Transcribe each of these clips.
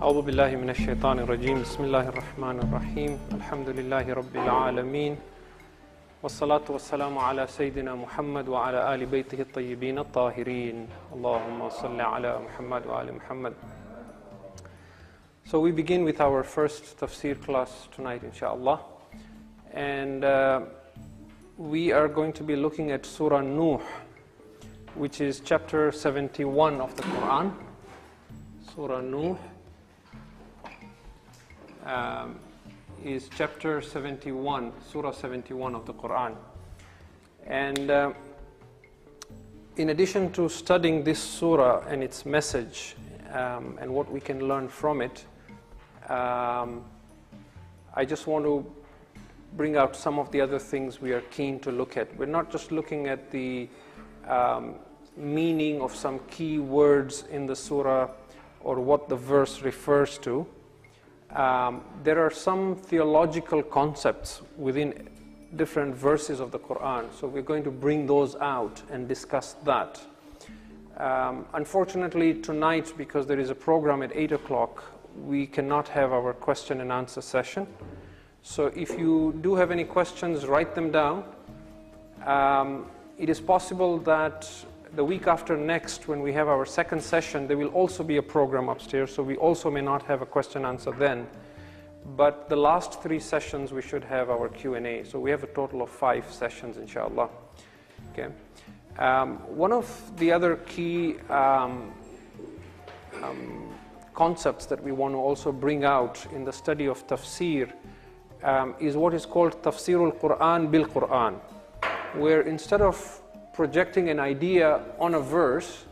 أعوذ بالله من الشيطان الرجيم بسم الله الرحمن الرحيم الحمد لله رب العالمين والصلاة والسلام على سيدنا محمد وعلى آل بيته الطيبين الطاهرين اللهم صل على محمد وآل محمد. So we begin with our first tafsir class tonight, inshallah. And we are going to be looking at Surah Nuh, which is chapter 71 of the Quran. Surah Nuh is chapter 71, Surah 71 of the Quran. And in addition to studying this surah and its message and what we can learn from it, I just want to bring out some of the other things we are keen to look at. We're not just looking at the meaning of some key words in the surah or what the verse refers to. There are some theological concepts within different verses of the Quran, so we're going to bring those out and discuss that. Unfortunately tonight, because there is a program at 8 o'clock, we cannot have our question and answer session. So if you do have any questions, write them down. It is possible that the week after next, when we have our second session, there will also be a program upstairs, so we also may not have a question answer then. But the last 3 sessions we should have our Q&A, so we have a total of 5 sessions, inshallah. Okay. One of the other key concepts that we want to also bring out in the study of tafsir is what is called tafsirul Quran bil Quran, where instead of projecting an idea on a verse,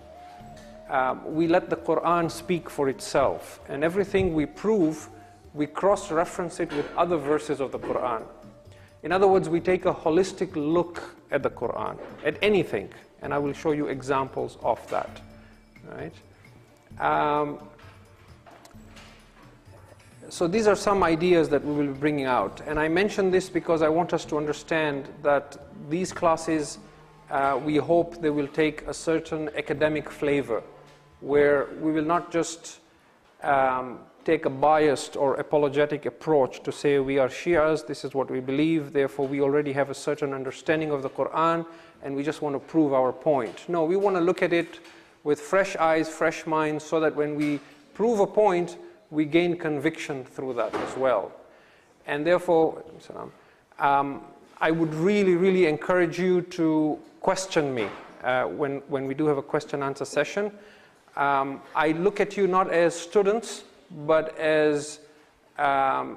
we let the Quran speak for itself, and everything we prove, we cross-reference it with other verses of the Quran. In other words, we take a holistic look at the Quran, at anything, and I will show you examples of that. Right? So these are some ideas that we will be bringing out, and I mention this because I want us to understand that these classes, we hope they will take a certain academic flavor, where we will not just take a biased or apologetic approach to say we are Shias, this is what we believe, therefore we already have a certain understanding of the Quran and we just want to prove our point. No, we want to look at it with fresh eyes, fresh minds, so that when we prove a point, we gain conviction through that as well. And therefore, I would really encourage you to question me when we do have a question answer session. I look at you not as students, but as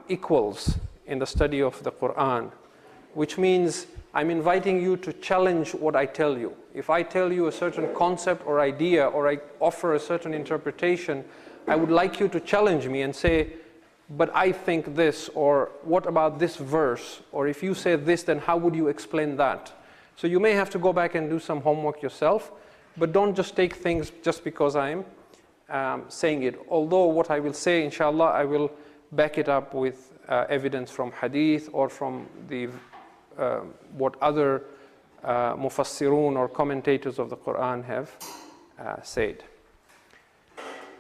equals in the study of the Quran, which means I'm inviting you to challenge what I tell you. If I tell you a certain concept or idea, or I offer a certain interpretation, I would like you to challenge me and say, but I think this, or what about this verse, or if you say this, then how would you explain that? So you may have to go back and do some homework yourself, but don't just take things just because I'm saying it. Although what I will say, inshallah, I will back it up with evidence from hadith or from the what other mufassirun or commentators of the Quran have said.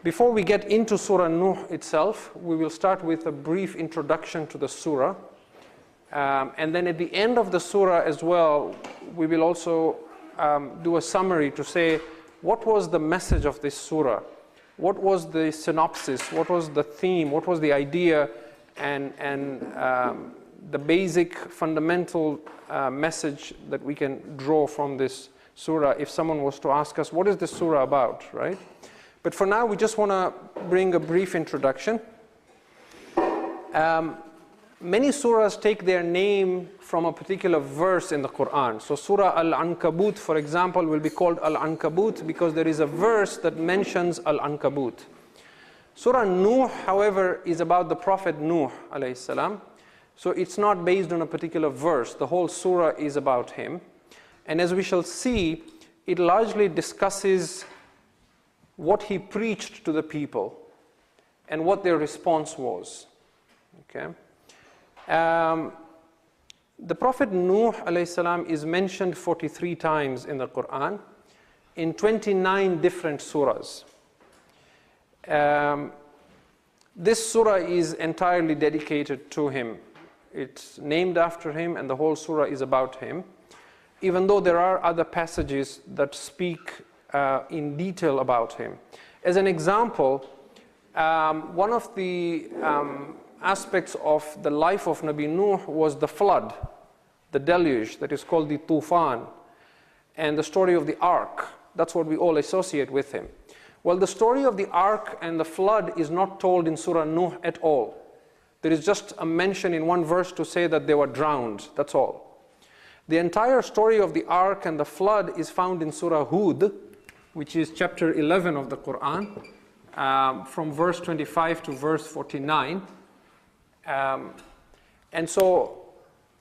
Before we get into Surah Nuh itself, we will start with a brief introduction to the surah. And then at the end of the surah as well, we will also do a summary to say, what was the message of this surah? What was the synopsis? What was the theme? What was the idea? And the basic fundamental message that we can draw from this surah if someone was to ask us, what is this surah about, right? But for now, we just want to bring a brief introduction. Many surahs take their name from a particular verse in the Quran. So Surah Al-Ankabut, for example, will be called Al-Ankabut because there is a verse that mentions Al-Ankabut. Surah Nuh, however, is about the Prophet Nuh alayhi salam. So it's not based on a particular verse. The whole surah is about him. And as we shall see, it largely discusses what he preached to the people and what their response was. Okay. The Prophet Nuh alayhi salam is mentioned 43 times in the Quran in 29 different surahs. This surah is entirely dedicated to him. It's named after him, and the whole surah is about him, even though there are other passages that speak in detail about him. As an example, one of the aspects of the life of Nabi Nuh was the flood, the deluge, that is called the Tufan, and the story of the ark. That's what we all associate with him. Well, the story of the ark and the flood is not told in Surah Nuh at all. There is just a mention in one verse to say that they were drowned, that's all. The entire story of the ark and the flood is found in Surah Hud, which is chapter 11 of the Quran, from verse 25 to verse 49. And so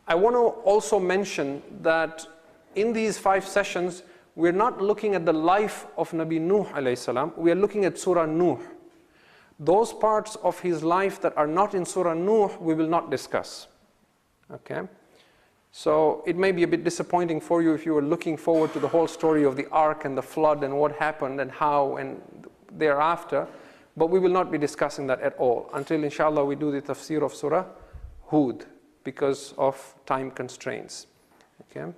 I want to also mention that in these 5 sessions, we're not looking at the life of Nabi Nuh alayhi salam, we are looking at Surah Nuh. Those parts of his life that are not in Surah Nuh, we will not discuss. Okay? So it may be a bit disappointing for you if you were looking forward to the whole story of the ark and the flood and what happened and how and thereafter, but we will not be discussing that at all until inshallah we do the tafsir of Surah Hud because of time constraints. Okay?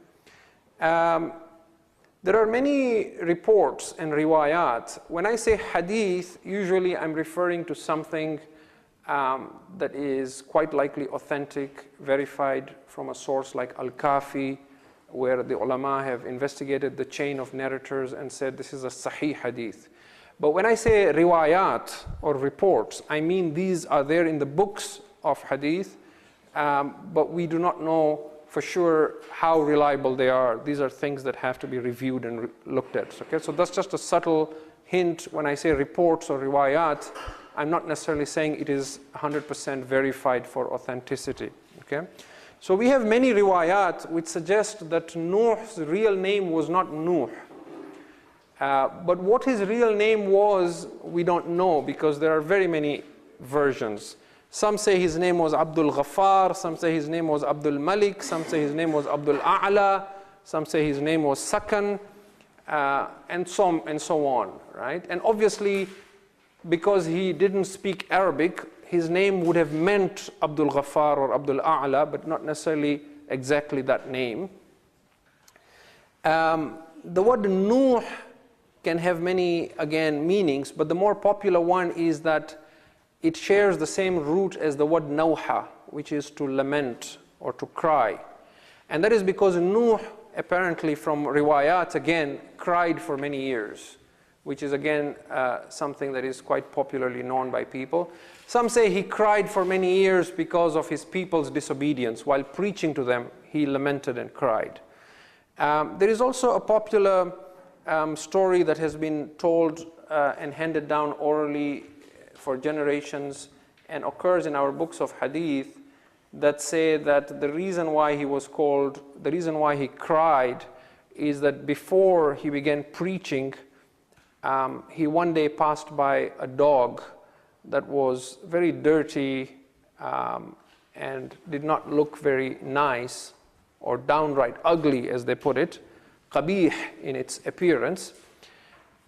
There are many reports and riwayat. When I say hadith, usually I'm referring to something that is quite likely authentic, verified from a source like Al-Kafi, where the ulama have investigated the chain of narrators and said this is a sahih hadith. But when I say riwayat or reports, I mean these are there in the books of hadith, but we do not know for sure how reliable they are. These are things that have to be reviewed and looked at. Okay? So that's just a subtle hint. When I say reports or riwayat, I'm not necessarily saying it is 100% verified for authenticity. Okay? So we have many riwayat which suggest that Nuh's real name was not Nuh. But what his real name was, we don't know because there are very many versions. Some say his name was Abdul Ghaffar, some say his name was Abdul Malik, some say his name was Abdul A'la, some say his name was Sakan, and so on, right? And obviously, because he didn't speak Arabic, his name would have meant Abdul Ghaffar or Abdul A'la, but not necessarily exactly that name. The word Nuh can have many, again, meanings, but the more popular one is that it shares the same root as the word nawha, which is to lament or to cry. And that is because Nuh, apparently from riwayat again, cried for many years, which is again something that is quite popularly known by people. Some say he cried for many years because of his people's disobedience. While preaching to them, he lamented and cried. There is also a popular story that has been told and handed down orally for generations and occurs in our books of hadith that say that the reason why he was called, the reason why he cried is that before he began preaching, he one day passed by a dog that was very dirty and did not look very nice or downright ugly, as they put it, qabih in its appearance.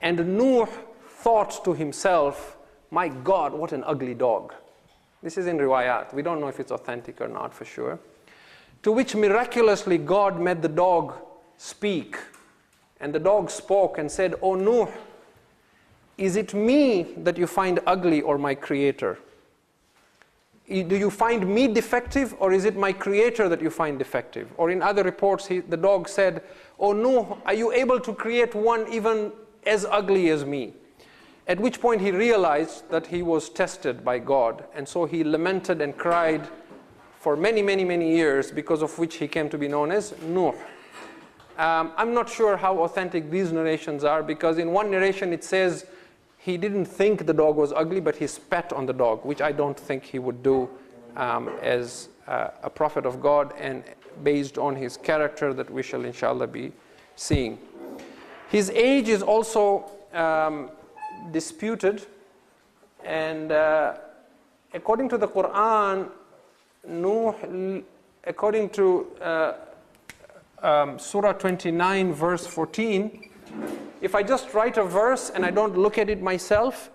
And Nuh thought to himself, my God, what an ugly dog. This is in riwayat. We don't know if it's authentic or not for sure. To which miraculously God made the dog speak. And the dog spoke and said, "O Nuh, is it me that you find ugly or my creator? Do you find me defective or is it my creator that you find defective?" Or in other reports, the dog said, "O Nuh, are you able to create one even as ugly as me?" At which point he realized that he was tested by God, and so he lamented and cried for many, many, many years, because of which he came to be known as Nuh. I'm not sure how authentic these narrations are, because in one narration it says he didn't think the dog was ugly, but he spat on the dog, which I don't think he would do as a prophet of God, and based on his character that we shall inshallah be seeing. His age is also disputed, and according to the Quran, Nuh, according to Surah 29 verse 14, if I just write a verse and I don't look at it myself,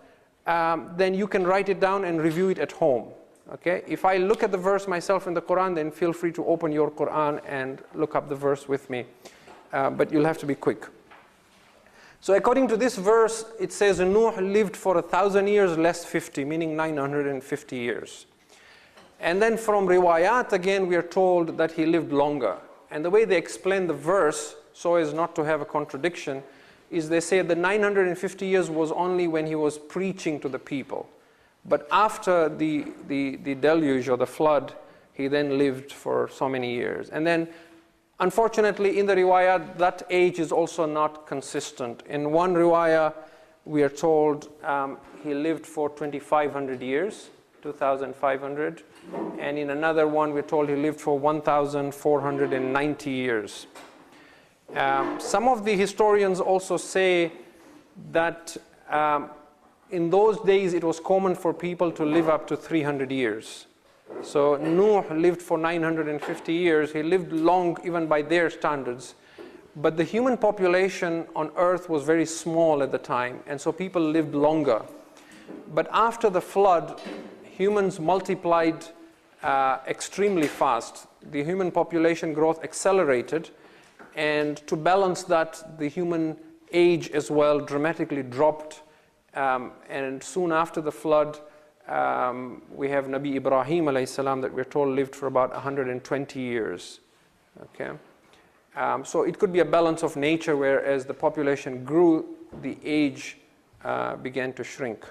then you can write it down and review it at home. Okay? If I look at the verse myself in the Quran, then feel free to open your Quran and look up the verse with me. But you'll have to be quick. So according to this verse, it says Nuh lived for 1,000 years less 50, meaning 950 years. And then from riwayat, again, we are told that he lived longer. And the way they explain the verse, so as not to have a contradiction, is they say the 950 years was only when he was preaching to the people. But after the deluge or the flood, he then lived for so many years. And then, unfortunately, in the riwayat, that age is also not consistent. In one riwayah, we are told he lived for 2,500 years, 2,500. And in another one, we're told he lived for 1,490 years. Some of the historians also say that in those days it was common for people to live up to 300 years. So Nuh lived for 950 years. He lived long even by their standards. But the human population on earth was very small at the time, and so people lived longer. But after the flood, humans multiplied extremely fast. The human population growth accelerated, and to balance that, the human age as well dramatically dropped. And soon after the flood, we have Nabi Ibrahim alayhi salam that we're told lived for about 120 years. Okay? So it could be a balance of nature, where as the population grew, the age began to shrink.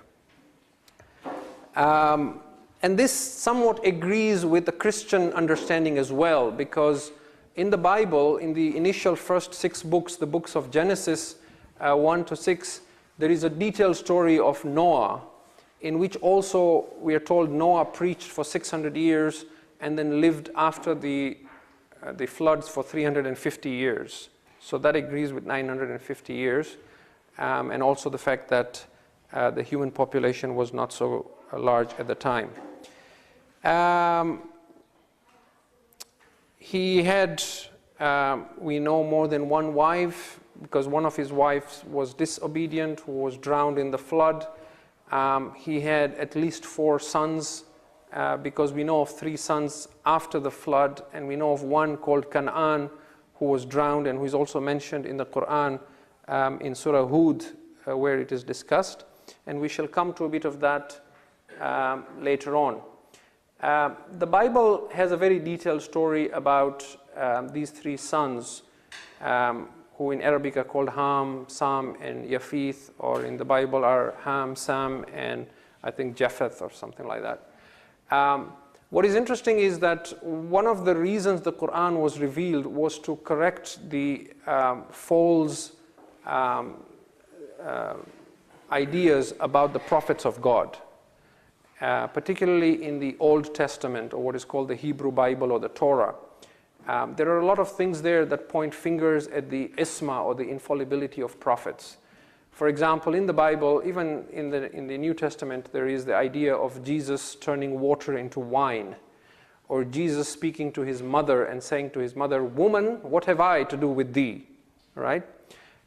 And this somewhat agrees with the Christian understanding as well, because in the Bible, in the initial first 6 books, the books of Genesis 1 to 6, there is a detailed story of Noah, in which also we are told Noah preached for 600 years and then lived after the floods for 350 years. So that agrees with 950 years, and also the fact that the human population was not so large at the time. He had, we know, more than one wife, because one of his wives was disobedient, who was drowned in the flood. He had at least 4 sons, because we know of 3 sons after the flood, and we know of one called Canaan, who was drowned and who is also mentioned in the Quran in Surah Hud, where it is discussed. And we shall come to a bit of that later on. The Bible has a very detailed story about these 3 sons, who in Arabic are called Ham, Sam, and Yafith, or in the Bible are Ham, Sam, and I think Japheth or something like that. What is interesting is that one of the reasons the Quran was revealed was to correct the false ideas about the prophets of God. Particularly in the Old Testament, or what is called the Hebrew Bible or the Torah. There are a lot of things there that point fingers at the isma, or the infallibility of prophets. For example, in the Bible, even in the New Testament, there is the idea of Jesus turning water into wine, or Jesus speaking to his mother and saying to his mother, "Woman, what have I to do with thee?" Right?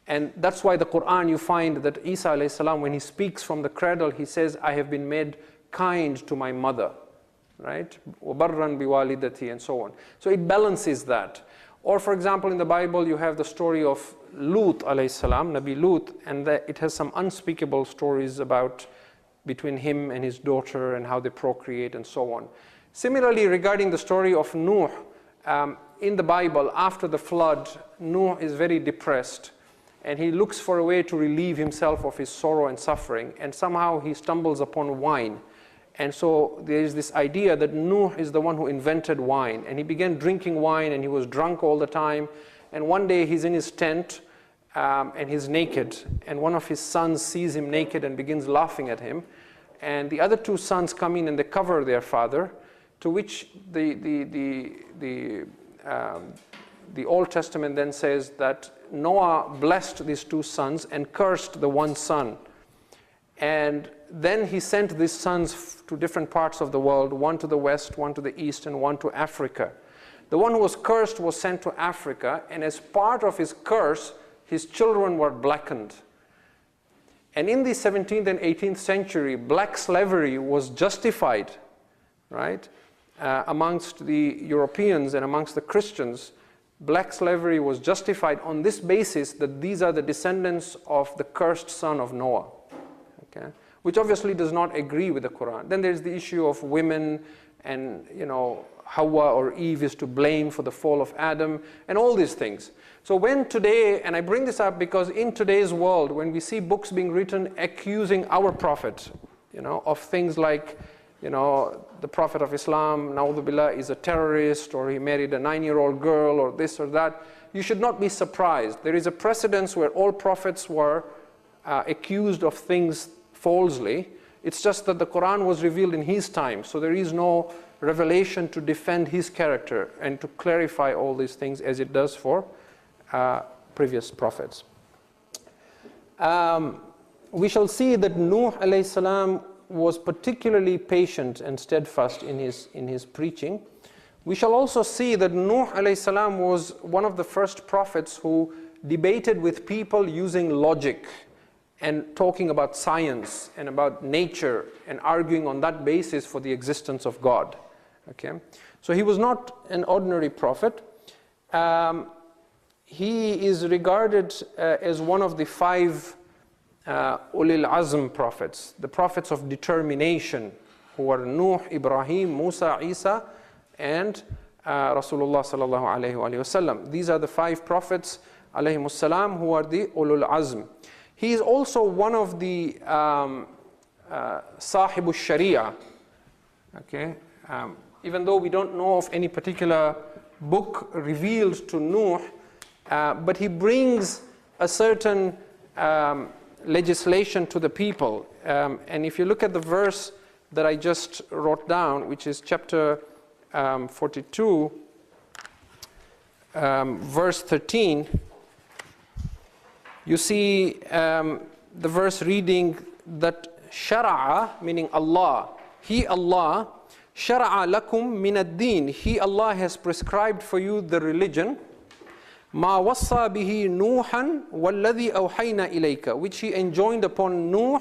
And that's why the Quran, you find that Isa alayhi salam, when he speaks from the cradle, he says, "I have been made kind to my mother," right? وَبَرًّا بِوَالِدَتِي, and so on. So it balances that. Or for example, in the Bible, you have the story of Lut alayhi salam, Nabi Lut, and it has some unspeakable stories about between him and his daughter and how they procreate and so on. Similarly, regarding the story of Nuh, in the Bible, after the flood, Nuh is very depressed, and he looks for a way to relieve himself of his sorrow and suffering, and somehow he stumbles upon wine. And so there is this idea that Nuh is the one who invented wine, and he began drinking wine, and he was drunk all the time. And one day he's in his tent, and he's naked, and one of his sons sees him naked and begins laughing at him. And the other 2 sons come in and they cover their father, to which the Old Testament then says that Noah blessed these 2 sons and cursed the one son. And then he sent these sons to different parts of the world, one to the west, one to the east, and one to Africa. The one who was cursed was sent to Africa, and as part of his curse, his children were blackened. And in the 17th and 18th century, black slavery was justified, right? Amongst the Europeans and amongst the Christians, black slavery was justified on this basis that these are the descendants of the cursed son of Noah, okay? Which obviously does not agree with the Quran. Then there's the issue of women and, you know, Hawa or Eve is to blame for the fall of Adam and all these things. So when today, and I bring this up because in today's world, when we see books being written accusing our prophet, you know, of things like, you know, the Prophet of Islam, na'udhu billah, is a terrorist, or he married a 9-year-old girl, or this or that, you should not be surprised. There is a precedence where all prophets were accused of things falsely. It's just that the Quran was revealed in his time, so there is no revelation to defend his character and to clarify all these things as it does for previous prophets. We shall see that Nuh alayhi salam was particularly patient and steadfast in his preaching. We shall also see that Nuh alayhi salam was one of the first prophets who debated with people using logic and talking about science and about nature and arguing on that basis for the existence of God. Okay? So he was not an ordinary prophet. He is regarded as one of the 5 Ulil Azm prophets, the prophets of determination, who are Nuh, Ibrahim, Musa, Isa, and Rasulullah sallallahu alayhi wa sallam. These are the 5 prophets alayhimus salam who are the Ulul Azm. He is also one of the Sahibu Sharia. Okay? Even though we don't know of any particular book revealed to Nuh, but he brings a certain legislation to the people. And if you look at the verse that I just wrote down, which is chapter 42, verse 13, you see the verse reading that shara'a, meaning Allah, He Allah, shara'a lakum min ad-din, He Allah has prescribed for you the religion, ma wassa bihi Nuhan walladhi awhayna ilayka, which He enjoined upon Nuh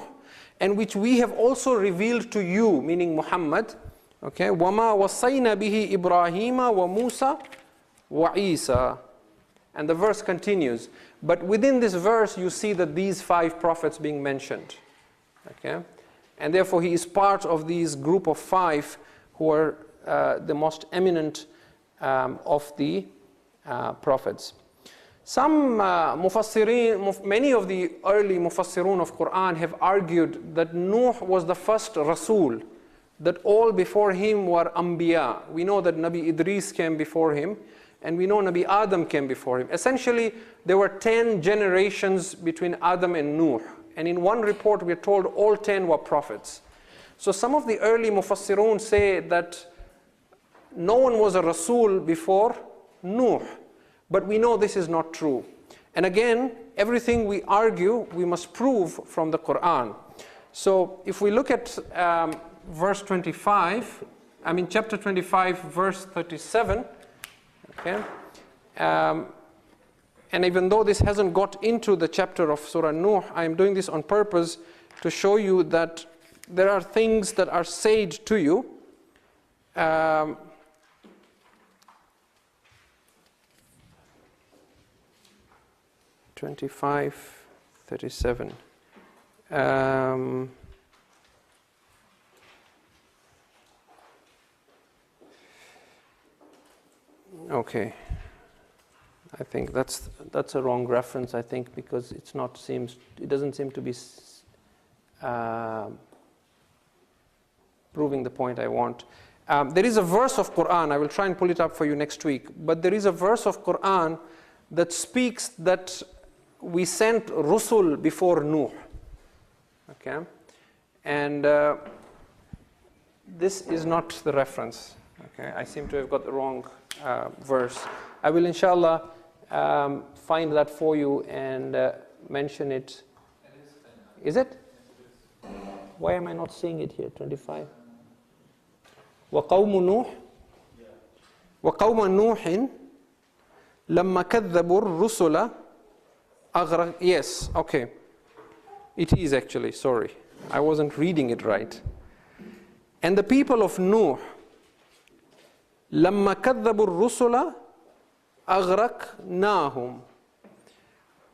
and which we have also revealed to you, meaning Muhammad. Okay, wama wassayna bihi Ibrahima wa Musa wa Isa. And the verse continues. But within this verse, you see that these 5 prophets being mentioned. Okay, and therefore he is part of these group of 5 who are the most eminent of the prophets. Some mufassirin, many of the early mufassirun of Quran have argued that Nuh was the first Rasul, that all before him were Anbiya. We know that Nabi Idris came before him, and we know Nabi Adam came before him. Essentially, there were 10 generations between Adam and Nuh. And in one report, we are told all 10 were prophets. So some of the early mufassirun say that no one was a Rasul before Nuh. But we know this is not true. And again, everything we argue, we must prove from the Quran. So if we look at verse 25, chapter 25, verse 37, okay, and even though this hasn't got into the chapter of Surah Nuh, I am doing this on purpose to show you that there are things that are said to you. 25:37. Okay, I think that's a wrong reference. I think because it doesn't seem to be proving the point I want. There is a verse of Quran. I will try and pull it up for you next week. But there is a verse of Quran that speaks that we sent Rusul before Nuh. Okay, and this is not the reference. Okay, I seem to have got the wrong verse. I will inshallah find that for you and mention it. Is it? Why am I not seeing it here? 25. وَقَوْمُ نُوحٍ وَقَوْمَ نُوحٍ لَمَّا كَذَّبُوا الرُّسُلَ. Yes, okay. It is actually, sorry. I wasn't reading it right. And the people of Nuh, لَمَّا كَذَّبُوا الرُّسُلَ أَغْرَقْنَاهُمْ.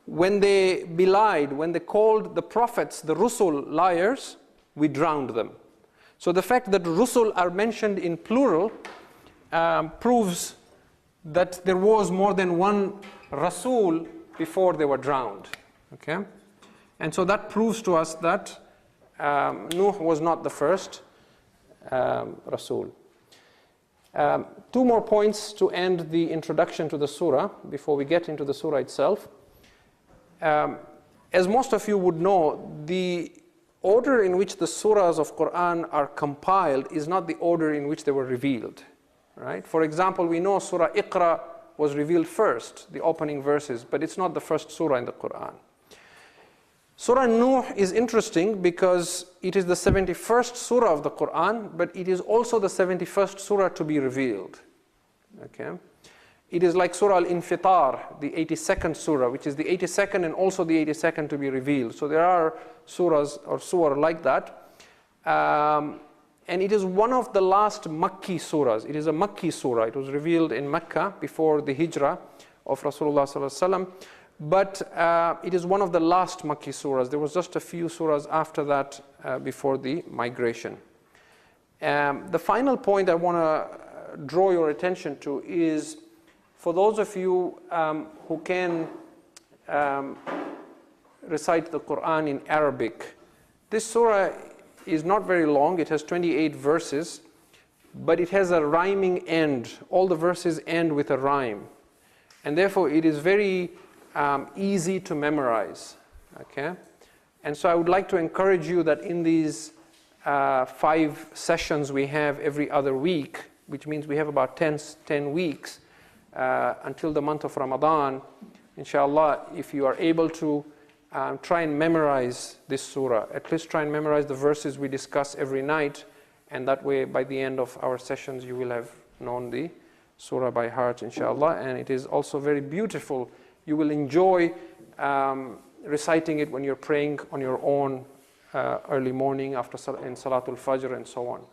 When they belied, when they called the prophets, the Rusul, liars, we drowned them. So the fact that Rusul are mentioned in plural proves that there was more than one Rasul before they were drowned. Okay? And so that proves to us that Nuh was not the first Rasul. Two more points to end the introduction to the surah before we get into the surah itself. As most of you would know, the order in which the surahs of Quran are compiled is not the order in which they were revealed. Right? For example, we know Surah Iqra was revealed first, the opening verses, but it's not the first surah in the Quran. Surah Nuh is interesting because it is the 71st surah of the Quran, but it is also the 71st surah to be revealed. Okay? It is like Surah Al-Infitar, the 82nd surah, which is the 82nd and also the 82nd to be revealed. So there are surahs or surah like that. And it is one of the last Makki surahs. It is a Makki surah. It was revealed in Mecca before the hijrah of Rasulullah sallallahu alaihi wasallam. But it is one of the last Makki surahs. There was just a few surahs after that before the migration. The final point I want to draw your attention to is for those of you who can recite the Quran in Arabic. This surah is not very long. It has 28 verses, but it has a rhyming end. All the verses end with a rhyme. And therefore, it is very easy to memorize. Okay? And so I would like to encourage you that in these 5 sessions we have every other week, which means we have about 10 weeks until the month of Ramadan, inshallah, if you are able to try and memorize this surah. At least try and memorize the verses we discuss every night, and that way by the end of our sessions you will have known the surah by heart, inshallah. And it is also very beautiful. You will enjoy reciting it when you're praying on your own early morning after in Salatul Fajr and so on.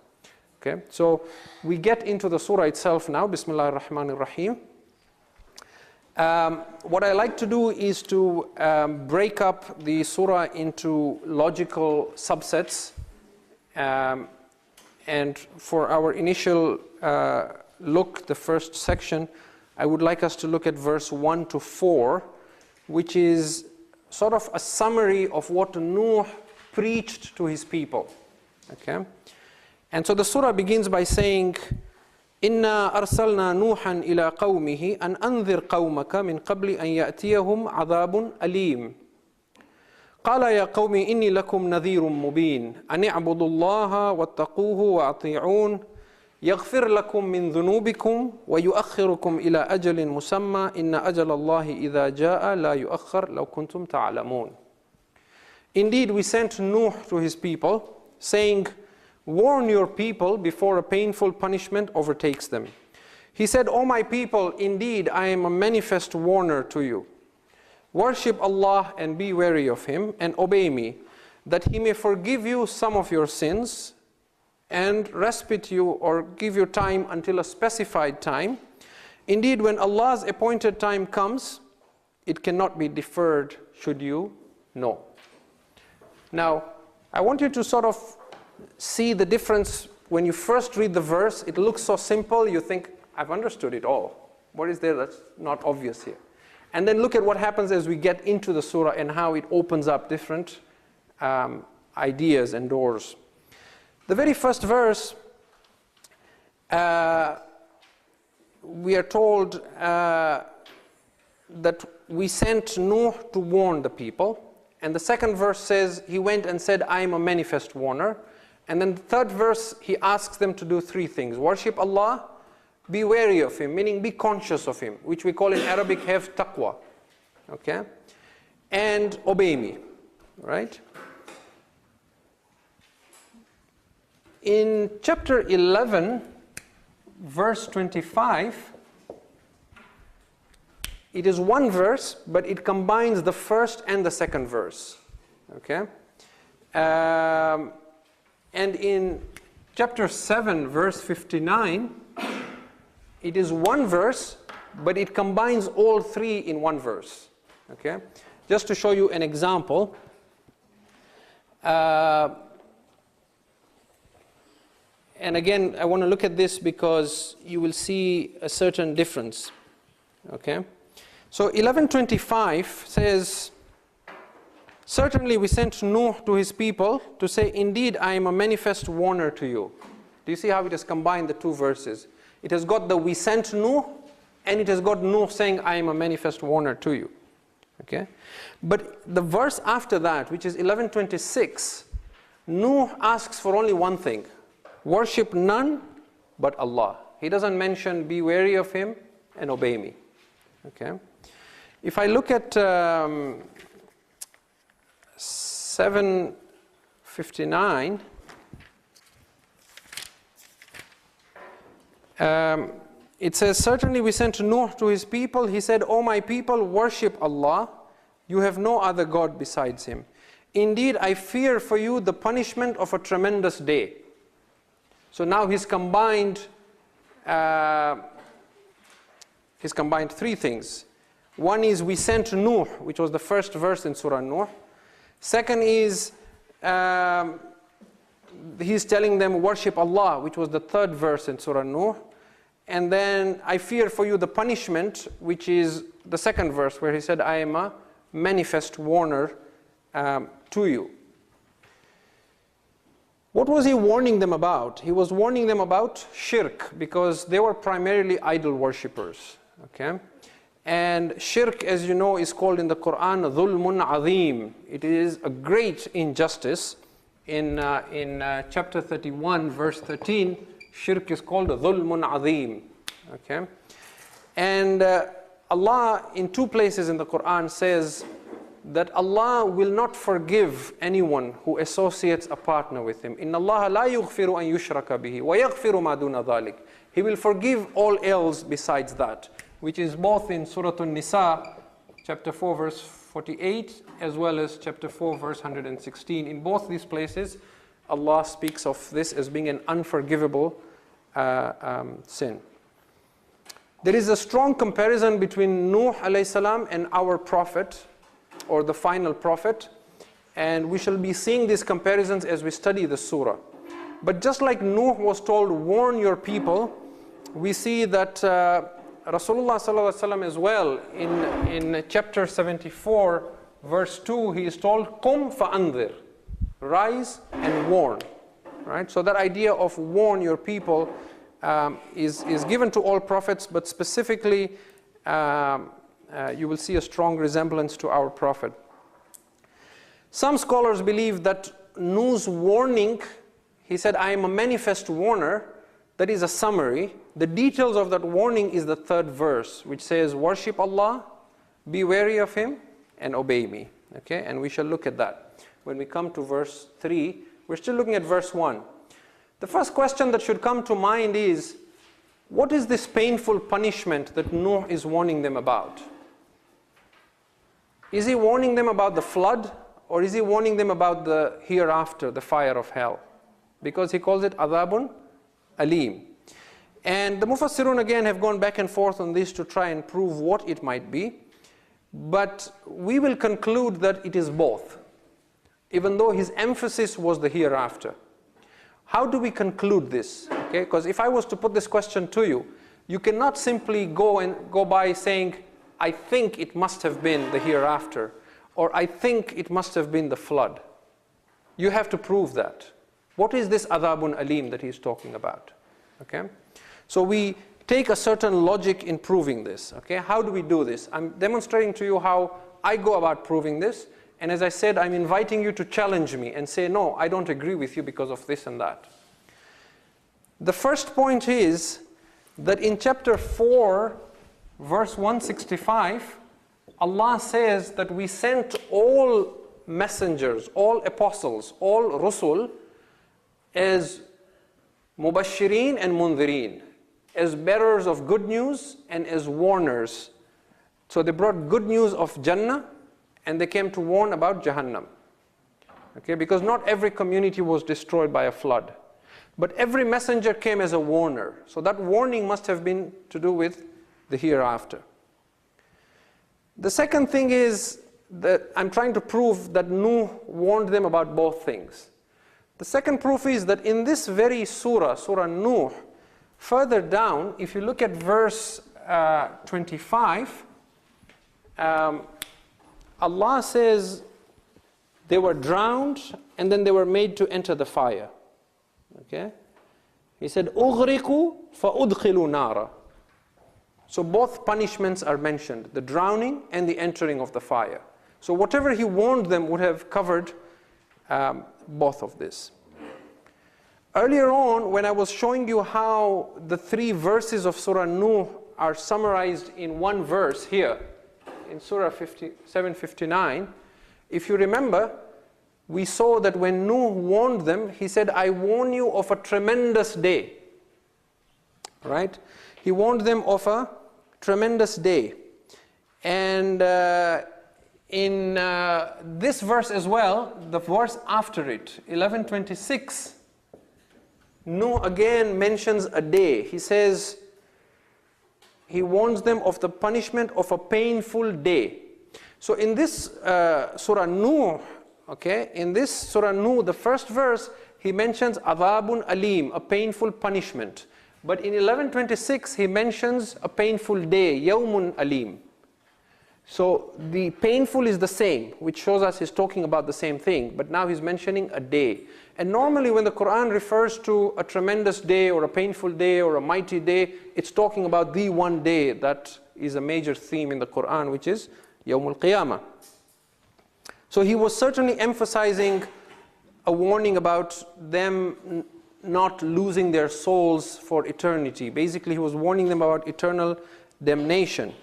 Okay, so we get into the surah itself now. Bismillah ar-Rahman ar-Rahim. What I like to do is to break up the surah into logical subsets. And for our initial look, the first section, I would like us to look at verse 1 to 4, which is sort of a summary of what Nuh preached to his people. Okay? And so the surah begins by saying, إِنَّا أَرْسَلْنَا نُوحًا إِلَىٰ قَوْمِهِ أَنْ أَنذِرْ قَوْمَكَ مِنْ قَبْلِ أَنْ يَأْتِيَهُمْ عَذَابٌ أَلِيمٌ قَالَ يَا قَوْمِ إِنِّي لَكُمْ نَذِيرٌ مُبِينٌ أَنِ اعْبُدُوا اللَّهَ وَاتَّقُوهُ وَأَطِيعُونِ يَغْفِرْ لَكُم مِّن ذُنُوبِكُمْ وَيُؤَخِّرُكُم إِلَىٰ أَجَلٍ مُّسَمًّى إِنَّ أَجَلَ اللَّهِ إِذَا جَاءَ لَا يُؤَخَّرُ لَوْ كُنتُمْ تَعْلَمُونَ. Indeed, we sent Nuh to his people, saying, warn your people before a painful punishment overtakes them. He said, O my people, indeed I am a manifest warner to you. Worship Allah and be wary of Him and obey me, that He may forgive you some of your sins and respite you or give you time until a specified time. Indeed, when Allah's appointed time comes, it cannot be deferred should you know. Now, I want you to sort of see the difference. When you first read the verse, it looks so simple, you think, I've understood it all. What is there that's not obvious here? And then look at what happens as we get into the surah and how it opens up different ideas and doors. The very first verse, we are told that we sent Nuh to warn the people. And the second verse says, he went and said, I am a manifest warner. And then the third verse, he asks them to do 3 things. Worship Allah, be wary of Him, meaning be conscious of Him, which we call in Arabic, have taqwa. Okay? And obey me. Right? In chapter 11, verse 25, it is one verse, but it combines the first and the second verse. Okay? And in chapter 7, verse 59, it is one verse, but it combines all three in one verse. Okay? Just to show you an example. And again, I want to look at this because you will see a certain difference. Okay? So 11:25 says, "Certainly we sent Nuh to his people to say, indeed I am a manifest warner to you." Do you see how it has combined the two verses? It has got the "we sent Nuh," and it has got Nuh saying, "I am a manifest warner to you." Okay? But the verse after that, which is 11:26, Nuh asks for only one thing: worship none but Allah. He doesn't mention be wary of him and obey me. Okay? If I look at 7:59, it says, "Certainly we sent Nuh to his people. He said, O my people, worship Allah. You have no other God besides him. Indeed, I fear for you the punishment of a tremendous day." So now he's combined three things. One is we sent Nuh, which was the first verse in Surah Nuh. Second is he's telling them worship Allah, which was the third verse in Surah Nuh. And then I fear for you the punishment, which is the second verse where he said, I am a manifest warner to you. What was he warning them about? He was warning them about shirk, because they were primarily idol worshippers. Okay? And shirk, as you know, is called in the Quran dhulmun azim. It is a great injustice. In chapter 31, verse 13, shirk is called dhulmun azim. Okay? And Allah, in two places in the Quran, says that Allah will not forgive anyone who associates a partner with him. Inna Allah la yughfiru an yushraka bihi wa yaghfiru ma duna dhalik. He will forgive all else besides that, which is both in Surah Nisa, chapter 4, verse 48, as well as chapter 4, verse 116. In both these places, Allah speaks of this as being an unforgivable sin. There is a strong comparison between Nuh alayhi salam and our prophet, or the final prophet, and we shall be seeing these comparisons as we study the surah. But just like Nuh was told, warn your people, we see that Rasulullah sallallahu alaihi wasallam as well, in chapter 74, verse 2, he is told, Qum fa'anzir, rise and warn. Right? So that idea of warn your people is given to all prophets, but specifically you will see a strong resemblance to our prophet. Some scholars believe that Nuh's warning, he said, I am a manifest warner, that is a summary. The details of that warning is the third verse, which says, worship Allah, be wary of him, and obey me. Okay? And we shall look at that. When we come to verse 3, we're still looking at verse 1. The first question that should come to mind is, what is this painful punishment that Nuh is warning them about? Is he warning them about the flood, or is he warning them about the hereafter, the fire of hell? Because he calls it adhabun alim. And the Mufassirun again have gone back and forth on this to try and prove what it might be. But we will conclude that it is both, even though his emphasis was the hereafter. How do we conclude this? Okay? Because if I was to put this question to you, you cannot simply go by saying, I think it must have been the hereafter, or I think it must have been the flood. You have to prove that. What is this adhabun alim that he's talking about? Okay? So we take a certain logic in proving this. Okay? How do we do this? I'm demonstrating to you how I go about proving this. And as I said, I'm inviting you to challenge me and say, no, I don't agree with you because of this and that. The first point is that in chapter 4, verse 165, Allah says that we sent all messengers, all apostles, all rusul as mubashirin and mundhirin, as bearers of good news and as warners. So they brought good news of Jannah, and they came to warn about Jahannam. Okay, because not every community was destroyed by a flood. But every messenger came as a warner. So that warning must have been to do with the hereafter. The second thing is that I'm trying to prove that Nuh warned them about both things. The second proof is that in this very surah, Surah Nuh, further down, if you look at verse 25, Allah says they were drowned and then they were made to enter the fire. Okay? He said, أُغْرِقُوا فَأُدْخِلُوا نَارًا. So both punishments are mentioned, the drowning and the entering of the fire. So whatever he warned them would have covered both of this. Earlier on, when I was showing you how the 3 verses of Surah Nuh are summarized in one verse here, in Surah 759, if you remember, we saw that when Nuh warned them, he said, I warn you of a tremendous day. Right? He warned them of a tremendous day. And in this verse as well, the verse after it, 1126, Nuh again mentions a day. He says, he warns them of the punishment of a painful day. So in this Surah Nuh, okay, in this Surah Nuh, the first verse, he mentions adhabun alim, a painful punishment. But in 1126, he mentions a painful day, yawmun alim. So the painful is the same, which shows us he's talking about the same thing. But now he's mentioning a day. And normally when the Quran refers to a tremendous day or a painful day or a mighty day, it's talking about the one day that is a major theme in the Quran, which is Yawmul Qiyamah. So he was certainly emphasizing a warning about them not losing their souls for eternity. Basically, he was warning them about eternal damnation.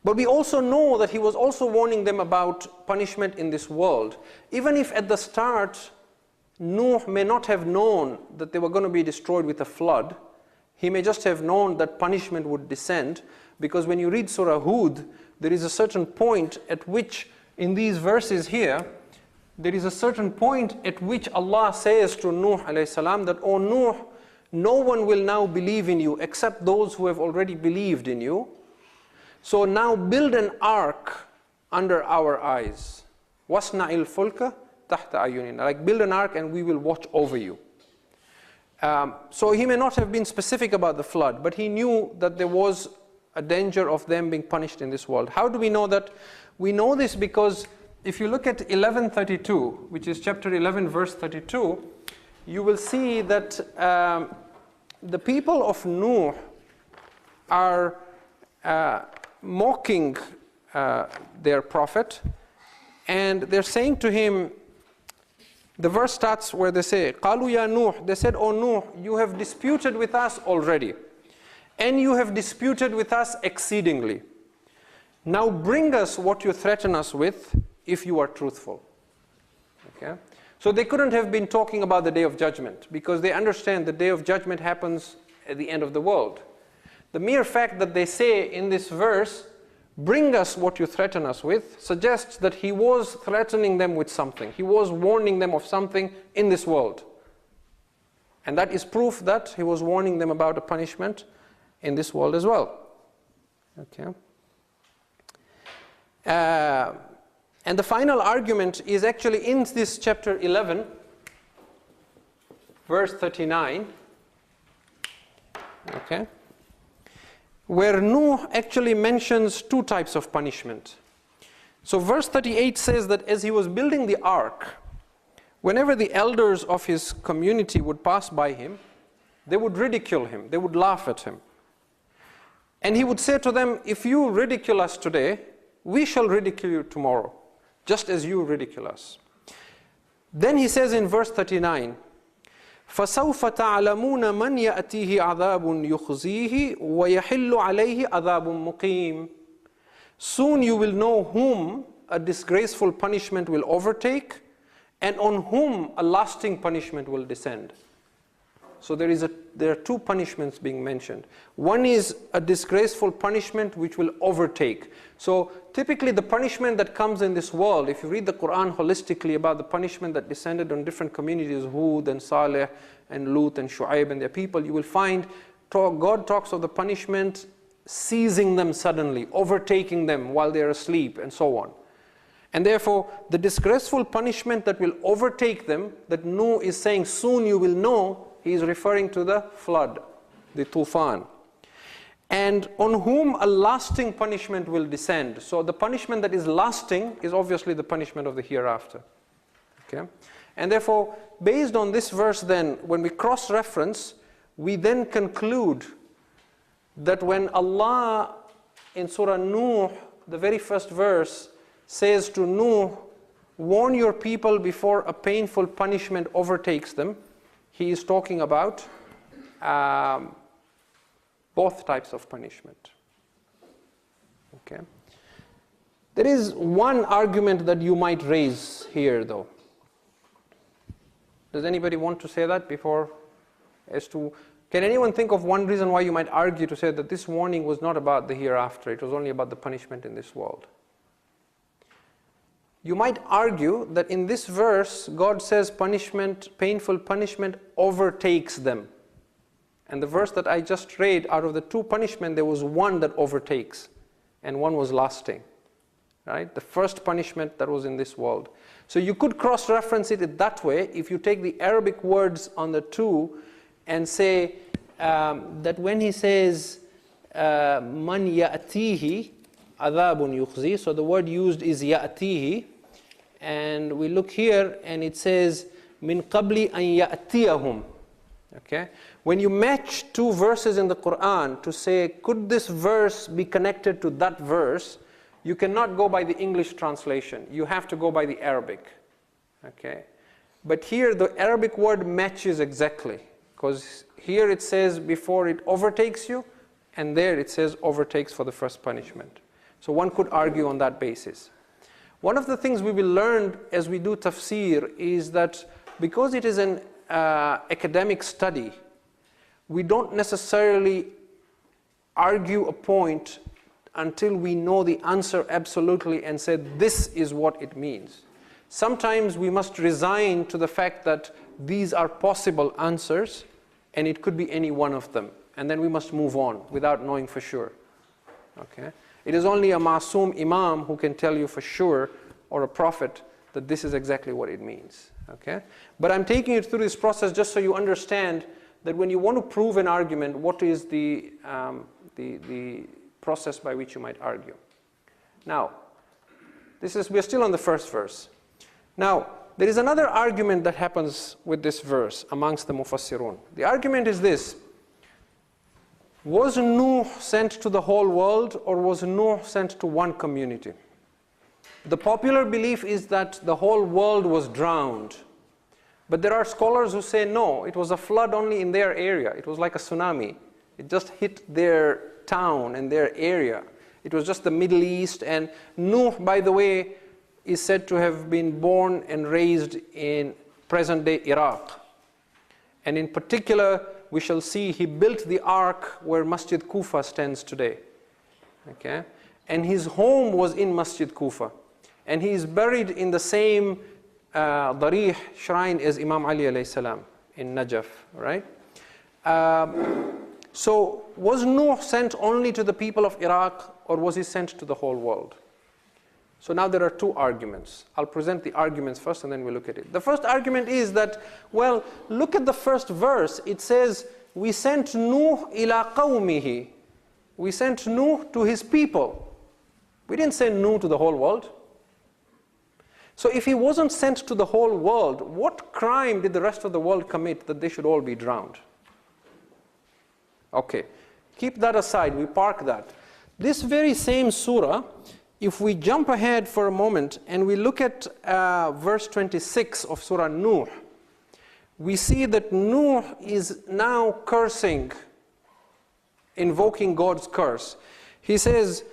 But we also know that he was also warning them about punishment in this world. Even if at the start, Nuh may not have known that they were going to be destroyed with a flood, he may just have known that punishment would descend, because when you read Surah Hud, there is a certain point at which, in these verses here, there is a certain point at which Allah says to Nuh alayhi salam that, O Nuh, no one will now believe in you except those who have already believed in you. So now build an ark under our eyes. Wasna'il fulka tahta ayunina. Like build an ark and we will watch over you. So he may not have been specific about the flood, but he knew that there was a danger of them being punished in this world. How do we know that? We know this because if you look at 1132, which is chapter 11, verse 32, you will see that the people of Nuh are mocking their prophet, and they're saying to him, the verse starts where they say, قَالُوا يَا نُوح, they said, O Nuh, you have disputed with us already, and you have disputed with us exceedingly. Now bring us what you threaten us with, if you are truthful. Okay? So they couldn't have been talking about the day of judgment, because they understand the day of judgment happens at the end of the world. The mere fact that they say in this verse, bring us what you threaten us with, suggests that he was threatening them with something. He was warning them of something in this world. And that is proof that he was warning them about a punishment in this world as well. Okay. And the final argument is actually in this chapter 11, verse 39. Okay. Where Nuh actually mentions 2 types of punishment. So verse 38 says that as he was building the ark, whenever the elders of his community would pass by him, they would ridicule him, they would laugh at him. And he would say to them, if you ridicule us today, we shall ridicule you tomorrow, just as you ridicule us. Then he says in verse 39, فَسَوْفَ تَعْلَمُونَ مَنْ يَأْتِيهِ عَذَابٌ يُخْزِيهِ وَيَحِلُّ عَلَيْهِ عَذَابٌ مُقِيمٌ. Soon you will know whom a disgraceful punishment will overtake, and on whom a lasting punishment will descend. So there are two punishments being mentioned. One is a disgraceful punishment which will overtake. So typically the punishment that comes in this world, if you read the Quran holistically about the punishment that descended on different communities, Hud and Saleh and Lut and Shu'aib and their people, you will find God talks of the punishment seizing them suddenly, overtaking them while they are asleep and so on. And therefore, the disgraceful punishment that will overtake them, that Nuh is saying, soon you will know, he is referring to the flood, the Tufan. And on whom a lasting punishment will descend. So the punishment that is lasting is obviously the punishment of the hereafter. Okay? And therefore, based on this verse then, when we cross-reference, we then conclude that when Allah in Surah Nuh, the very first verse, says to Nuh, warn your people before a painful punishment overtakes them, he is talking about both types of punishment. Okay. There is one argument that you might raise here though. Does anybody want to say that before? Can anyone think of one reason why you might argue to say that this warning was not about the hereafter, it was only about the punishment in this world? You might argue that in this verse, God says punishment, painful punishment overtakes them. And the verse that I just read, out of the two punishments, there was one that overtakes, and one was lasting. Right? The first punishment that was in this world. So you could cross-reference it that way if you take the Arabic words on the two and say that when he says man ya'tihi adhabun yukhzi, so the word used is ya'tihi, and we look here and it says min qabli an ya'tiyahum. Okay? When you match two verses in the Quran to say could this verse be connected to that verse, you cannot go by the English translation. You have to go by the Arabic. Okay? But here the Arabic word matches exactly, because here it says before it overtakes you, and there it says overtakes for the first punishment. So one could argue on that basis. One of the things we will learn as we do tafsir is that because it is an academic study, we don't necessarily argue a point until we know the answer absolutely and say this is what it means. Sometimes we must resign to the fact that these are possible answers and it could be any one of them, and then we must move on without knowing for sure. Okay? It is only a Masoom Imam who can tell you for sure, or a prophet, that this is exactly what it means. Okay? But I'm taking you through this process just so you understand that when you want to prove an argument, what is the process by which you might argue. Now, we're still on the first verse. Now, there is another argument that happens with this verse amongst the Mufassirun. The argument is this: was Nuh sent to the whole world, or was Nuh sent to one community? The popular belief is that the whole world was drowned. But there are scholars who say no, it was a flood only in their area. It was like a tsunami. It just hit their town and their area. It was just the Middle East, and Nuh, by the way, is said to have been born and raised in present-day Iraq. And in particular, we shall see he built the ark where Masjid Kufa stands today. Okay? And his home was in Masjid Kufa. And he is buried in the same Darih shrine as Imam Ali alayhi salam in Najaf, right? So was Nuh sent only to the people of Iraq, or was he sent to the whole world? So now there are two arguments. I'll present the arguments first and then we'll look at it. The first argument is that, well, look at the first verse. It says, we sent Nuh ila qawmihi. We sent Nuh to his people. We didn't send Nuh to the whole world. So if he wasn't sent to the whole world, what crime did the rest of the world commit that they should all be drowned? Okay, keep that aside, we park that. This very same surah, if we jump ahead for a moment and we look at verse 26 of Surah Nuh, we see that Nuh is now cursing, invoking God's curse. He says,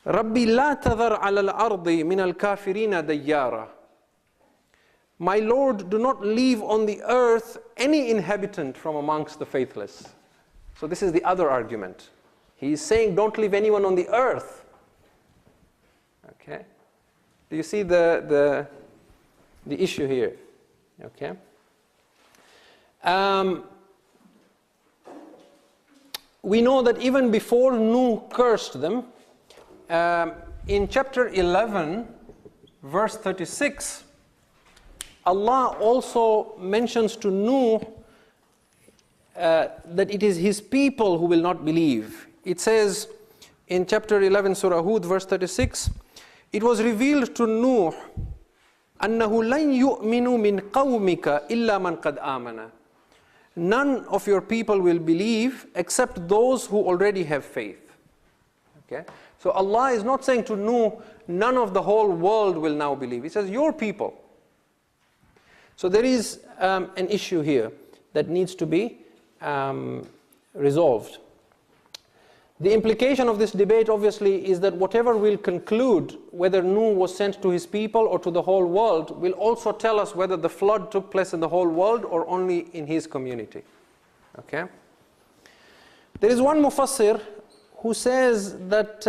رَبِّ لَا تَذَرْ عَلَى الْأَرْضِ مِنَ الْكَافِرِينَ دَيَّارًا. my Lord, do not leave on the earth any inhabitant from amongst the faithless. So this is the other argument. He is saying, don't leave anyone on the earth. Okay? Do you see the issue here? Okay? We know that even before Nuh cursed them, in chapter 11, verse 36, Allah also mentions to Nuh that it is his people who will not believe. It says in chapter 11, Surah Hud, verse 36, it was revealed to Nuh, أَنَّهُ لَنْ يُؤْمِنُوا مِنْ قَوْمِكَ إِلَّا مَنْ قَدْ آمَنَ. None of your people will believe except those who already have faith. Okay? So Allah is not saying to Nuh, none of the whole world will now believe. He says, your people. So there is an issue here that needs to be resolved. The implication of this debate, obviously, is that whatever will conclude whether Nuh was sent to his people or to the whole world will also tell us whether the flood took place in the whole world or only in his community. Okay? There is one mufassir who says that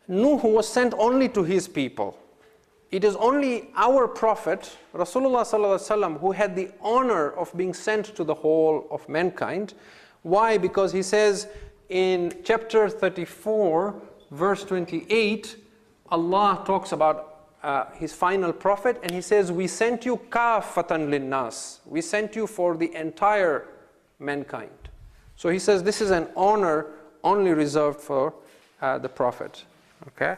Nuh was sent only to his people. It is only our Prophet, Rasulullah sallallahu alaihi wasallam, who had the honor of being sent to the whole of mankind. Why? Because he says in chapter 34, verse 28, Allah talks about his final prophet, and he says, we sent you kafatan linnas. We sent you for the entire mankind. So he says this is an honor only reserved for the prophet. Okay?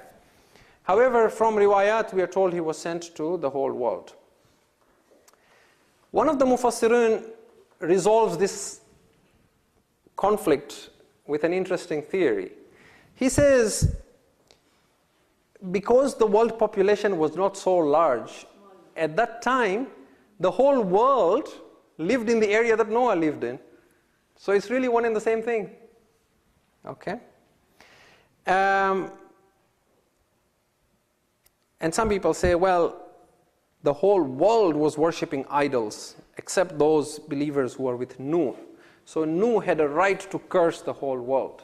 However, from riwayat, we are told he was sent to the whole world. One of the mufassirun resolves this conflict with an interesting theory. He says, because the world population was not so large, at that time, the whole world lived in the area that Noah lived in. So it's really one and the same thing. Okay? And some people say, well, the whole world was worshipping idols, except those believers who are with Nuh. So Nuh had a right to curse the whole world.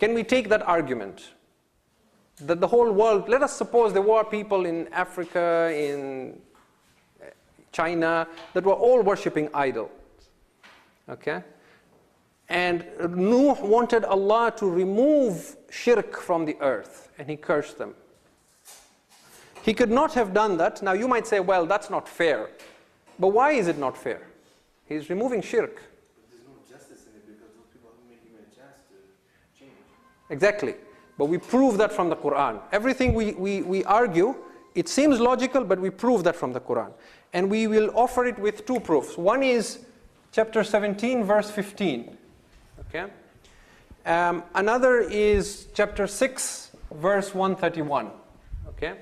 Can we take that argument? That the whole world, let us suppose there were people in Africa, in China, that were all worshipping idols. Okay? And Nuh wanted Allah to remove shirk from the earth, and he cursed them. He could not have done that. Now you might say, well, that's not fair. But why is it not fair? He's removing shirk. Exactly. But we prove that from the Quran. Everything we argue, it seems logical, but we prove that from the Quran. And we will offer it with two proofs. One is chapter 17, verse 15. Okay? Another is chapter 6, verse 131. Okay?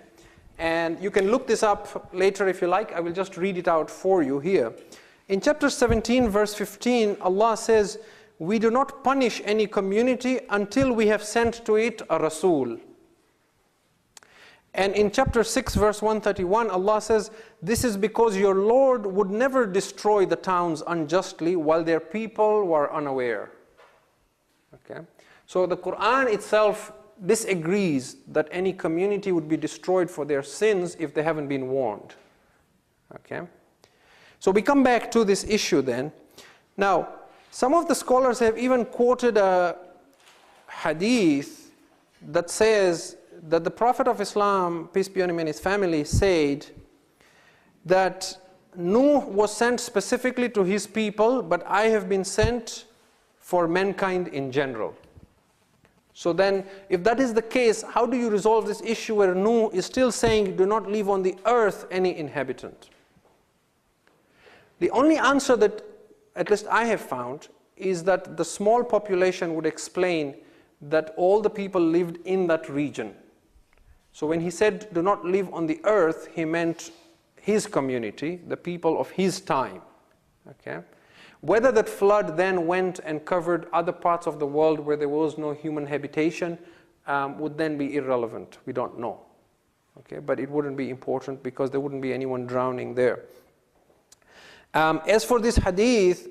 And you can look this up later if you like. I will just read it out for you here. In chapter 17, verse 15, Allah says, we do not punish any community until we have sent to it a Rasul. And in chapter 6, verse 131, Allah says, this is because your Lord would never destroy the towns unjustly while their people were unaware. Okay? So the Quran itself disagrees that any community would be destroyed for their sins if they haven't been warned. Okay? So we come back to this issue then. Now, some of the scholars have even quoted a hadith that says that the Prophet of Islam, peace be on him and his family, said that Nuh was sent specifically to his people, but I have been sent for mankind in general. So then, if that is the case, how do you resolve this issue where Nuh is still saying, do not leave on the earth any inhabitant? The only answer that at least I have found, is that the small population would explain that all the people lived in that region. So when he said, do not live on the earth, he meant his community, the people of his time. Okay? Whether that flood then went and covered other parts of the world where there was no human habitation would then be irrelevant. We don't know. Okay, but it wouldn't be important because there wouldn't be anyone drowning there. As for this hadith,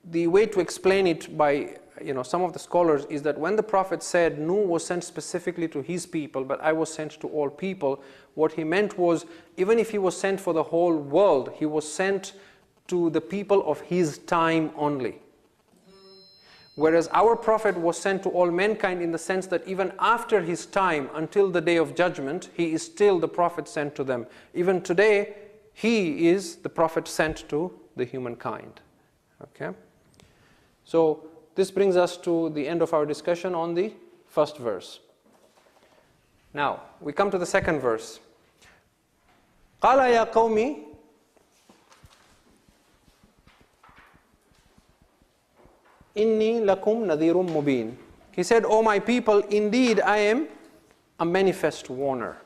the way to explain it by some of the scholars is that when the Prophet said Nuh was sent specifically to his people, but I was sent to all people, what he meant was, even if he was sent for the whole world, he was sent to the people of his time only. Whereas our Prophet was sent to all mankind in the sense that even after his time, until the day of judgment, he is still the Prophet sent to them. Even today, he is the Prophet sent to the humankind. Okay? So this brings us to the end of our discussion on the first verse. Now, we come to the second verse. قَالَ يَا قَوْمِ إِنِّي لَكُمْ نَذِيرٌ مُبِينٌ. He said, O my people, indeed I am a manifest warner.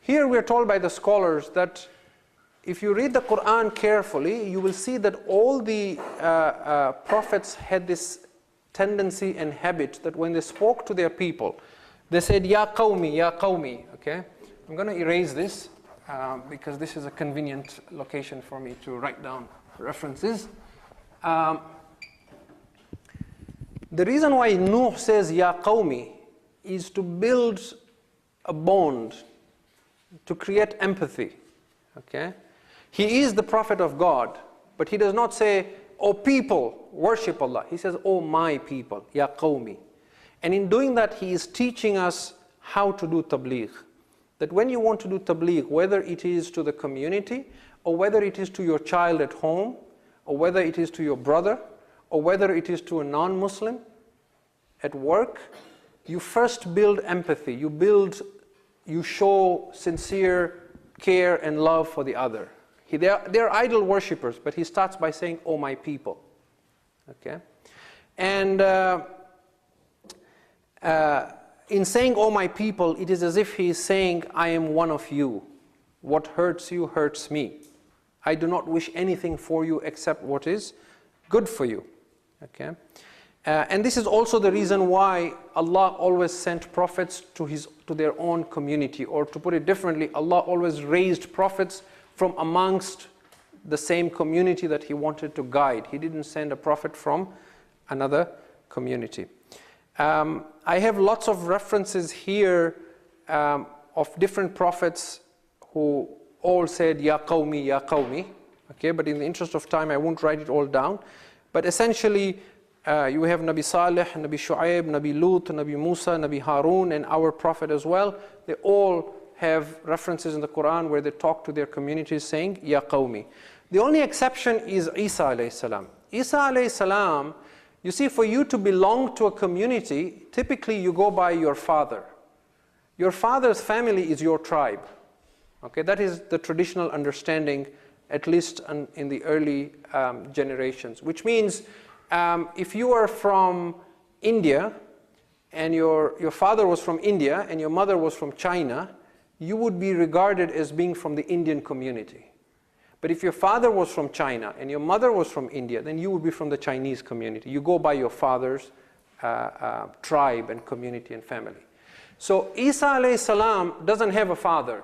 Here we are told by the scholars that if you read the Quran carefully, you will see that all the prophets had this tendency and habit that when they spoke to their people, they said, Ya qawmi, Ya qawmi. Okay? I'm going to erase this because this is a convenient location for me to write down references. The reason why Nuh says Ya qawmi is to build a bond, to create empathy. Okay? He is the Prophet of God, but he does not say, O people, worship Allah. He says, O my people, Ya qawmi. And in doing that, he is teaching us how to do tabligh. That when you want to do tabligh, whether it is to the community, or whether it is to your child at home, or whether it is to your brother, or whether it is to a non-Muslim at work, you first build empathy. You show sincere care and love for the other. They're idol worshippers, but he starts by saying, "O my people." Okay, and in saying, "O my people," it is as if he is saying, "I am one of you. What hurts you hurts me. I do not wish anything for you except what is good for you." Okay, and this is also the reason why Allah always sent prophets to their own community, or to put it differently, Allah always raised prophets from amongst the same community that he wanted to guide. He didn't send a prophet from another community. I have lots of references here of different prophets who all said, Ya qawmi, Ya qawmi. Okay, but in the interest of time, I won't write it all down. But essentially, you have Nabi Salih, Nabi Shu'aib, Nabi Lut, Nabi Musa, Nabi Harun, and our prophet as well. They all have references in the Quran where they talk to their communities saying, Ya qawmi. The only exception is Isa alayhi salam. Isa alayhi salam, you see, for you to belong to a community, typically you go by your father. Your father's family is your tribe. Okay, that is the traditional understanding, at least in the early generations. Which means, if you are from India, and your father was from India, and your mother was from China, you would be regarded as being from the Indian community. But if your father was from China and your mother was from India, then you would be from the Chinese community. You go by your father's tribe and community and family. So Isa alayhi salam doesn't have a father.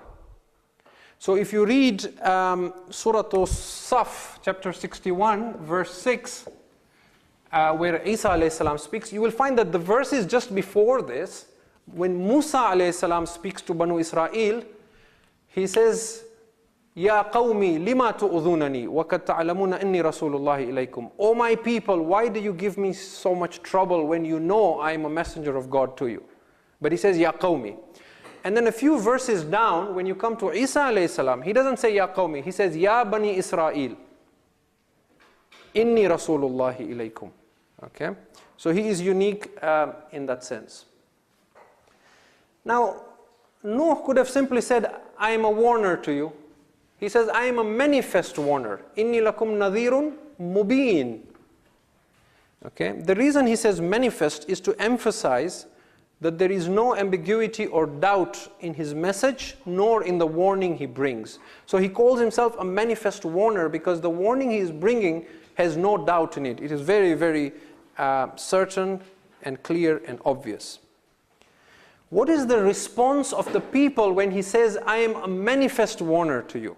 So if you read Surah Saf, chapter 61, verse 6, where Isa alayhi salam speaks, you will find that the verses just before this, when Musa alayhi salam speaks to Banu Israel, he says, Ya qawmi lima tu'udhunani wa kad ta'lamuna anni rasulullahi ilaykum. O my people, why do you give me so much trouble when you know I am a messenger of God to you? But he says, Ya qawmi. And then a few verses down, when you come to Isa alayhi salam, he doesn't say Ya qawmi, he says, Ya bani Israel, inni rasulullahi ilaykum. Okay? So he is unique in that sense. Now, Nuh could have simply said, I am a warner to you. He says, I am a manifest warner. Inni lakum nadhirun mubin. Okay? The reason he says manifest is to emphasize that there is no ambiguity or doubt in his message, nor in the warning he brings. So he calls himself a manifest warner because the warning he is bringing has no doubt in it. It is very, very certain and clear and obvious. What is the response of the people when he says, I am a manifest warner to you?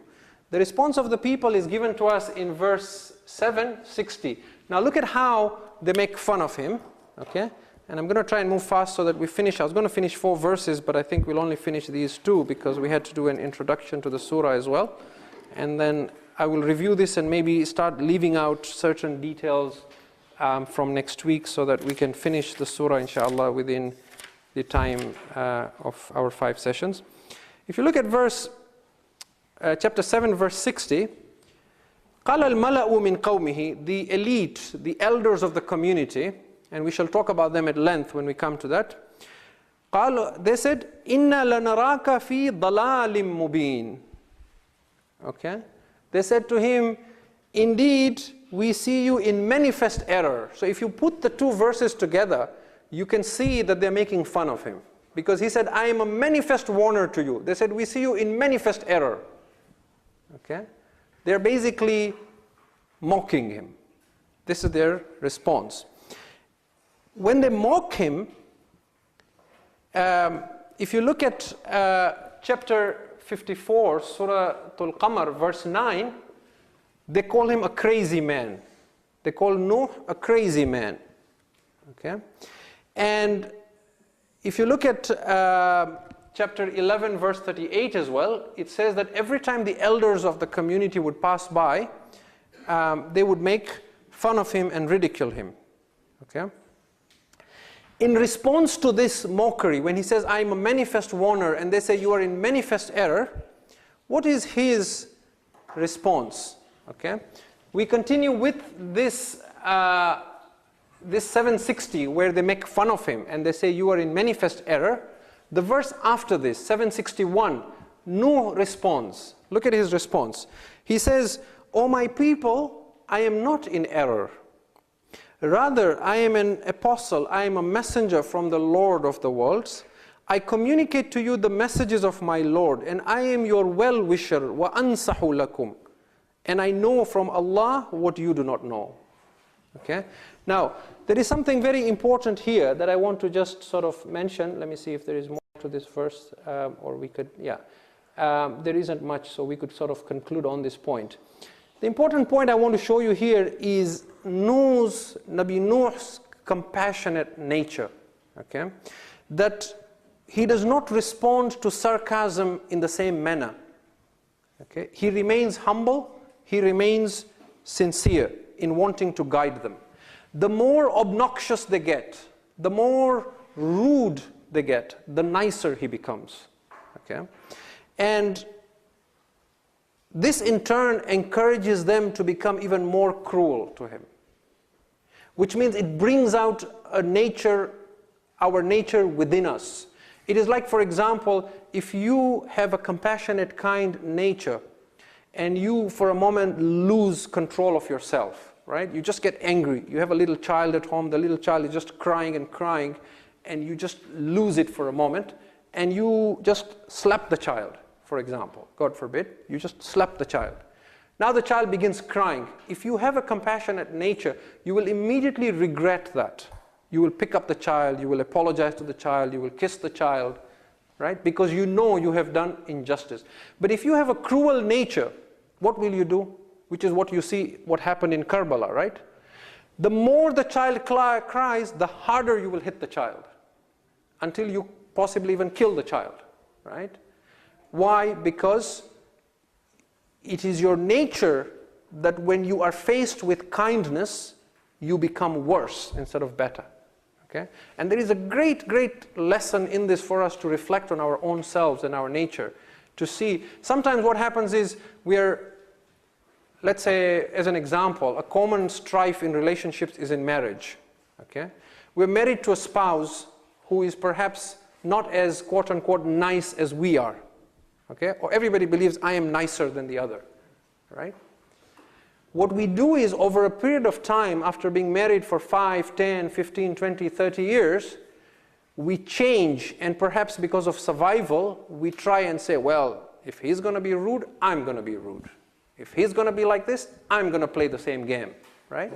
The response of the people is given to us in verse 760. Now look at how they make fun of him. Okay? And I'm going to try and move fast so that we finish. I was going to finish 4 verses, but I think we'll only finish these 2 because we had to do an introduction to the surah as well. And then I will review this and maybe start leaving out certain details from next week so that we can finish the surah, inshallah, within the time of our 5 sessions. If you look at chapter 7, verse 60, قَالَ الْمَلَأُ مِنْ قَوْمِهِ, the elite, the elders of the community, and we shall talk about them at length when we come to that. They said, إِنَّا لَنَرَاكَ فِي ضَلَالٍ مُبِينٍ. Okay? They said to him, indeed, we see you in manifest error. So if you put the 2 verses together, you can see that they're making fun of him. Because he said, I am a manifest warner to you. They said, we see you in manifest error. Okay? They're basically mocking him. This is their response. When they mock him, if you look at chapter 54, Surah Al-Qamar, verse 9, they call him a crazy man. They call Nuh a crazy man. Okay? And if you look at chapter 11, verse 38 as well, it says that every time the elders of the community would pass by, they would make fun of him and ridicule him. Okay? In response to this mockery, when he says, I am a manifest warner, and they say, you are in manifest error, what is his response? Okay? We continue with this 760, where they make fun of him, and they say, you are in manifest error. The verse after this, 761, Nuh responds. Look at his response. He says, O my people, I am not in error. Rather, I am an apostle, I am a messenger from the Lord of the worlds. I communicate to you the messages of my Lord, and I am your well-wisher, wa ansahu lakum. And I know from Allah what you do not know. Okay? Now, there is something very important here that I want to just sort of mention. Let me see if there is more to this verse, or we could, yeah. There isn't much, so we could sort of conclude on this point. The important point I want to show you here is Nabi Nuh's compassionate nature. Okay? That he does not respond to sarcasm in the same manner. Okay? He remains humble, he remains sincere in wanting to guide them. The more obnoxious they get, the more rude they get, the nicer he becomes. Okay? And this in turn encourages them to become even more cruel to him. Which means it brings out a nature, our nature within us. It is like, for example, if you have a compassionate, kind nature, and you for a moment lose control of yourself, right? You just get angry. You have a little child at home, the little child is just crying and crying, and you just lose it for a moment, and you just slap the child, for example. God forbid, you just slap the child. Now the child begins crying. If you have a compassionate nature, you will immediately regret that. You will pick up the child, you will apologize to the child, you will kiss the child, right? Because you know you have done injustice. But if you have a cruel nature, what will you do? Which is what you see, what happened in Karbala, right? The more the child cries, the harder you will hit the child, until you possibly even kill the child, right? Why? Because it is your nature that when you are faced with kindness, you become worse instead of better. Okay? And there is a great, great lesson in this for us to reflect on our own selves and our nature. To see, sometimes what happens is we are, let's say, as an example, a common strife in relationships is in marriage. Okay? We're married to a spouse who is perhaps not as quote-unquote nice as we are. Okay? Or everybody believes I am nicer than the other. Right? What we do is, over a period of time, after being married for 5, 10, 15, 20, 30 years, we change, and perhaps because of survival, we try and say, well, if he's going to be rude, I'm going to be rude. If he's going to be like this, I'm going to play the same game. Right?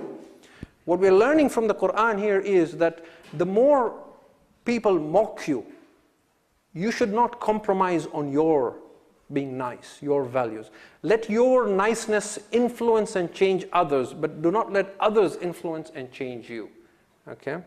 What we're learning from the Quran here is that the more people mock you, you should not compromise on your being nice, your values. Let your niceness influence and change others, but do not let others influence and change you. Okay?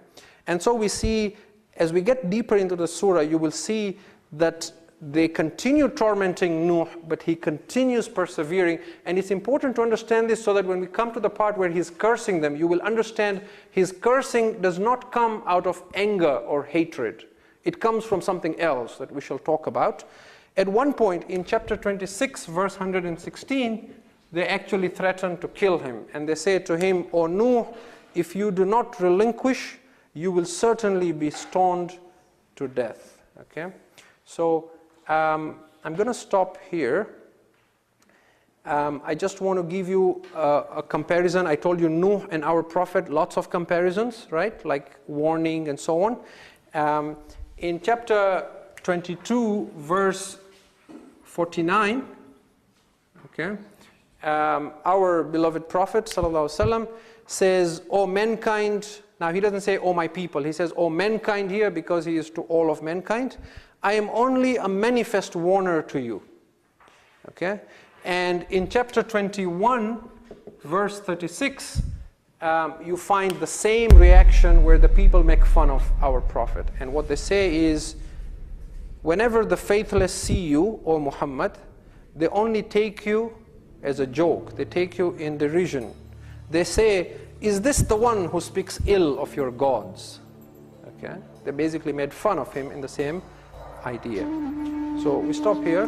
And so we see, as we get deeper into the surah, you will see that they continue tormenting Nuh, but he continues persevering. And it's important to understand this so that when we come to the part where he's cursing them, you will understand his cursing does not come out of anger or hatred. It comes from something else that we shall talk about. At one point in chapter 26, verse 116, they actually threaten to kill him. And they say to him, O Nuh, if you do not relinquish, you will certainly be stoned to death. Okay? So I'm going to stop here. I just want to give you a comparison. I told you Nuh and our prophet, lots of comparisons, right? Like warning and so on. In chapter 22, verse 49, okay, our beloved Prophet ﷺ says, O mankind, now he doesn't say, O my people, he says, O mankind here because he is to all of mankind. I am only a manifest warner to you. Okay? And in chapter 21, verse 36, you find the same reaction where the people make fun of our prophet. And what they say is, whenever the faithless see you, O Muhammad, they only take you as a joke. They take you in derision. They say, is this the one who speaks ill of your gods? Okay? They basically made fun of him in the same idea. So we stop here.